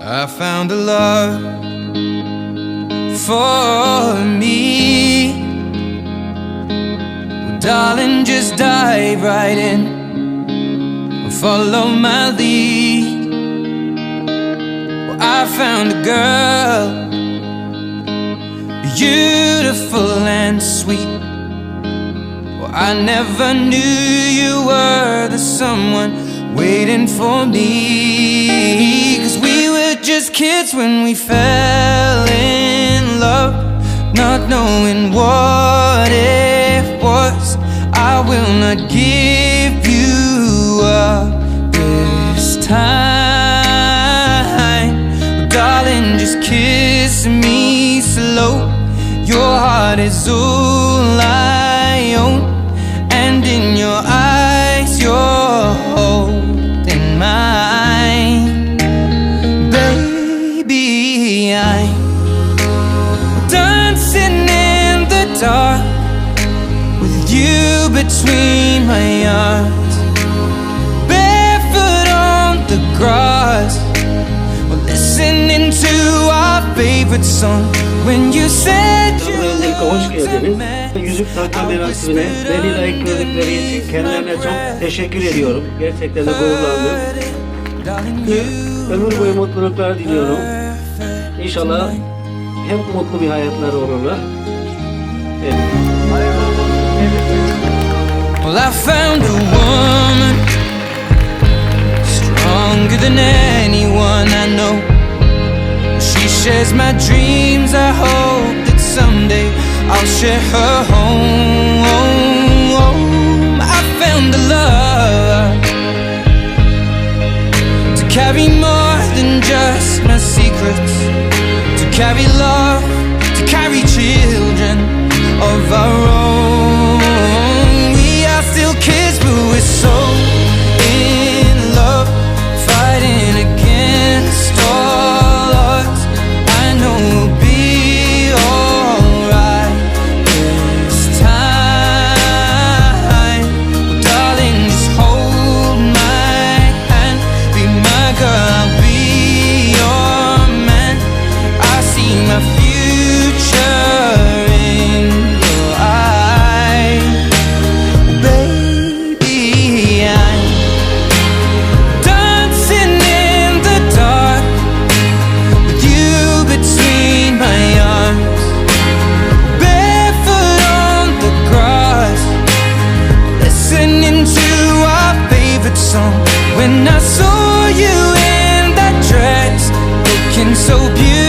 I found a love for me. Well, darling, just dive right in and follow my lead. Well, I found a girl, beautiful and sweet. Well, I never knew you were the someone waiting for me. 'Cause we were just kids when we fell in love, not knowing what it was. I will not give you up this time. Darling, just kiss me slow. Your heart is all I own, and in your eyes you're holding mine. Baby, I'm dancing in the dark with you between my arms, barefoot on the grass. We're listening to our favorite song. When you said you hoş geldiniz. Yüzük takma merasimine beni layık gördükleri için kendilerine çok teşekkür ediyorum. Gerçekten de gururlandım. Ömür boyu mutluluklar diliyorum. İnşallah hep mutlu bir hayatları olurlar. Evet. Well, I found a woman stronger than anyone I know. She shares my dreams. I hope that someday I'll share her home. I found a love to carry more than just my secrets, to carry love, to carry children of our own. We are still kids, but we're so in love, fighting against all odds. I know we'll be alright this time. Well, darling, just hold my hand, be my girl, I'll be your man. I see my future in your eyes. Baby, I'm dancing in the dark with you between my arms, barefoot on the grass, listening to our favorite song. When I saw you in that dress, looking so beautiful,